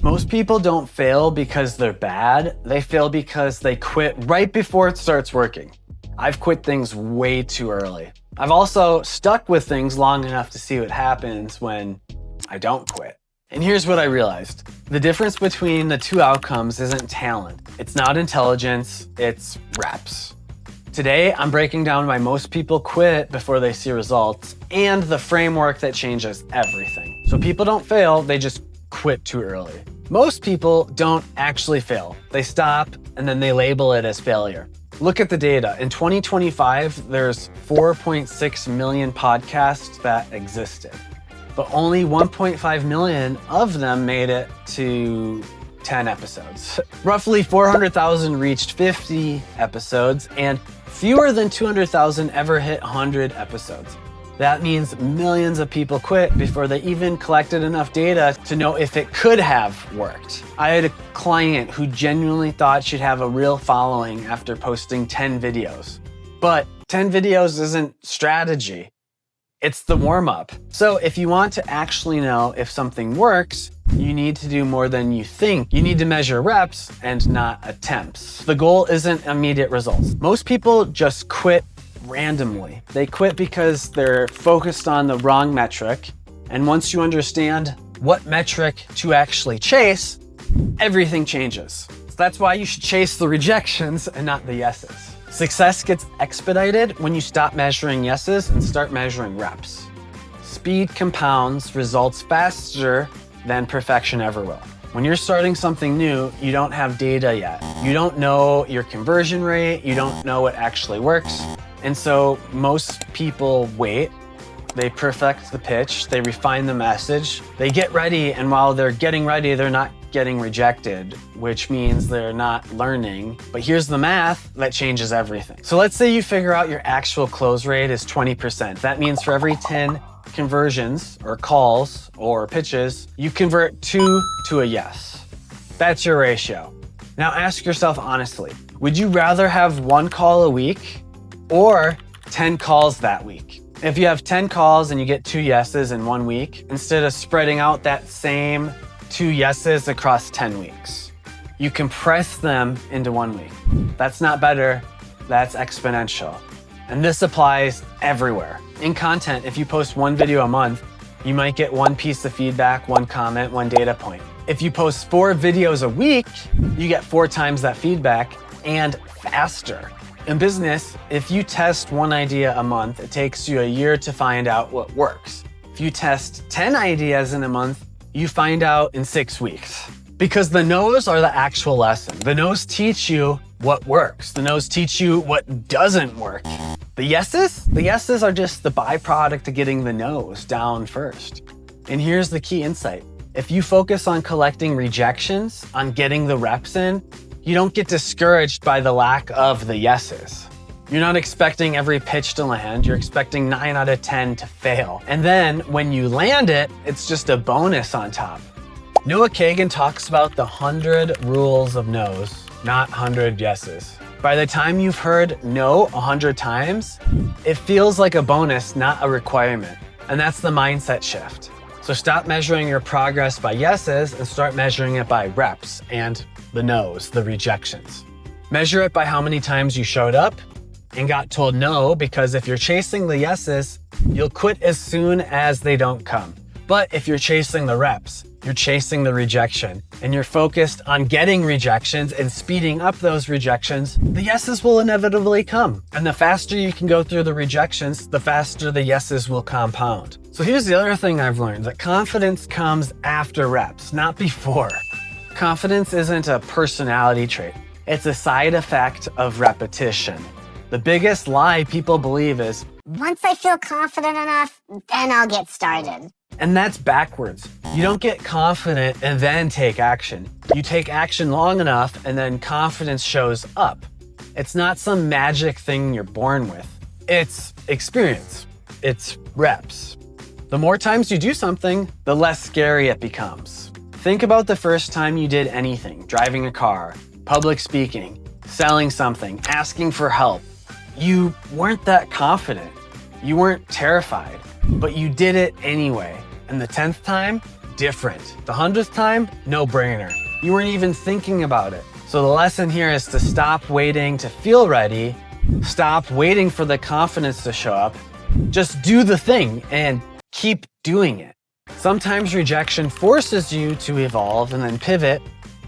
Most people don't fail because they're bad. They fail because they quit right before it starts working. I've quit things way too early. I've also stuck with things long enough to see what happens when I don't quit. And here's what I realized. The difference between the two outcomes isn't talent. It's not intelligence, it's reps. Today, I'm breaking down why most people quit before they see results and the framework that changes everything. So people don't fail, they just quit too early. Most people don't actually fail. They stop and then they label it as failure. Look at the data. In 2025, there's 4.6 million podcasts that existed, but only 1.5 million of them made it to 10 episodes. Roughly 400,000 reached 50 episodes, and fewer than 200,000 ever hit 100 episodes. That means millions of people quit before they even collected enough data to know if it could have worked. I had a client who genuinely thought she'd have a real following after posting 10 videos. But 10 videos isn't strategy. It's the warm-up. So if you want to actually know if something works, you need to do more than you think. You need to measure reps and not attempts. The goal isn't immediate results. Most people just quit randomly. They quit because they're focused on the wrong metric. And once you understand what metric to actually chase, everything changes. So that's why you should chase the rejections and not the yeses. Success gets expedited when you stop measuring yeses and start measuring reps. Speed compounds results faster than perfection ever will. When you're starting something new, you don't have data yet. You don't know your conversion rate. You don't know what actually works. And so most people wait. They perfect the pitch. They refine the message. They get ready. And while they're getting ready, they're not getting rejected, which means they're not learning. But here's the math that changes everything. So let's say you figure out your actual close rate is 20%. That means for every 10 conversions or calls or pitches, you convert 2 to a yes. That's your ratio. Now ask yourself honestly, would you rather have 1 call a week or 10 calls that week? If you have 10 calls and you get 2 yeses in 1 week, instead of spreading out that same 2 yeses across 10 weeks, you compress them into 1 week. That's not better, that's exponential. And this applies everywhere. In content, if you post 1 video a month, you might get 1 piece of feedback, 1 comment, 1 data point. If you post 4 videos a week, you get 4 times that feedback and faster. In business, if you test 1 idea a month, it takes you a year to find out what works. If you test 10 ideas in a month, you find out in 6 weeks. Because the no's are the actual lesson. The no's teach you what works. The no's teach you what doesn't work. The yeses are just the byproduct of getting the no's down first. And here's the key insight. If you focus on collecting rejections, on getting the reps in, you don't get discouraged by the lack of the yeses. You're not expecting every pitch to land, you're expecting 9 out of 10 to fail. And then when you land it, it's just a bonus on top. Noah Kagan talks about the 100 rules of no's, not 100 yeses. By the time you've heard no 100 times, it feels like a bonus, not a requirement. And that's the mindset shift. So stop measuring your progress by yeses and start measuring it by reps and the no's, the rejections. Measure it by how many times you showed up and got told no, because if you're chasing the yeses, you'll quit as soon as they don't come. But if you're chasing the reps, you're chasing the rejection, and you're focused on getting rejections and speeding up those rejections, the yeses will inevitably come. And the faster you can go through the rejections, the faster the yeses will compound. So here's the other thing I've learned, that confidence comes after reps, not before. Confidence isn't a personality trait. It's a side effect of repetition. The biggest lie people believe is, once I feel confident enough, then I'll get started. And that's backwards. You don't get confident and then take action. You take action long enough and then confidence shows up. It's not some magic thing you're born with. It's experience. It's reps. The more times you do something, the less scary it becomes. Think about the first time you did anything, driving a car, public speaking, selling something, asking for help. You weren't that confident. You weren't terrified, but you did it anyway. And the 10th time, different. The 100th time, no brainer. You weren't even thinking about it. So the lesson here is to stop waiting to feel ready. Stop waiting for the confidence to show up. Just do the thing and keep doing it. Sometimes rejection forces you to evolve and then pivot,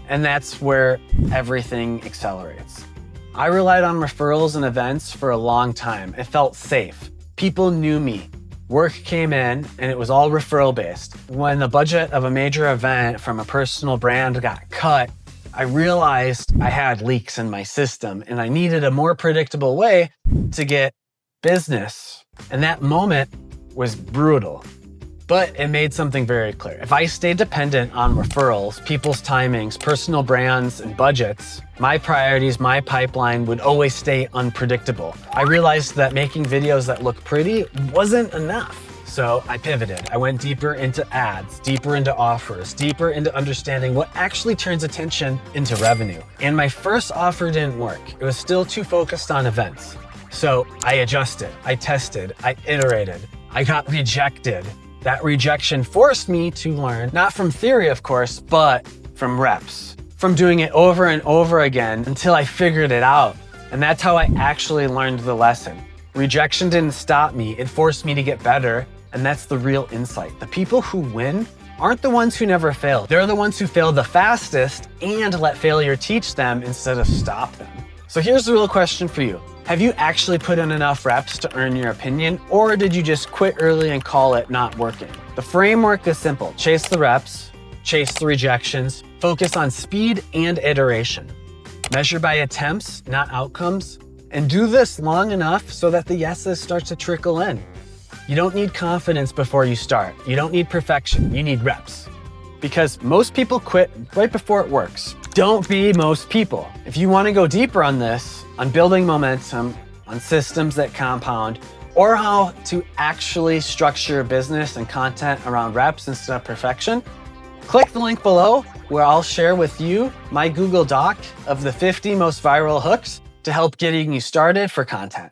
and that's where everything accelerates. I relied on referrals and events for a long time. It felt safe. People knew me. Work came in and it was all referral based. When the budget of a major event from a personal brand got cut, I realized I had leaks in my system and I needed a more predictable way to get business. And that moment was brutal. But it made something very clear. If I stayed dependent on referrals, people's timings, personal brands, and budgets, my priorities, my pipeline would always stay unpredictable. I realized that making videos that look pretty wasn't enough. So I pivoted. I went deeper into ads, deeper into offers, deeper into understanding what actually turns attention into revenue. And my first offer didn't work. It was still too focused on events. So I adjusted, I tested, I iterated, I got rejected. That rejection forced me to learn, not from theory, of course, but from reps, from doing it over and over again until I figured it out. And that's how I actually learned the lesson. Rejection didn't stop me, it forced me to get better. And that's the real insight. The people who win aren't the ones who never fail. They're the ones who fail the fastest and let failure teach them instead of stop them. So here's the real question for you. Have you actually put in enough reps to earn your opinion, or did you just quit early and call it not working? The framework is simple. Chase the reps, chase the rejections, focus on speed and iteration. Measure by attempts, not outcomes, and do this long enough so that the yeses start to trickle in. You don't need confidence before you start. You don't need perfection. You need reps. Because most people quit right before it works. Don't be most people. If you want to go deeper on this, on building momentum, on systems that compound, or how to actually structure your business and content around reps instead of perfection, click the link below where I'll share with you my Google Doc of the 50 most viral hooks to help getting you started for content.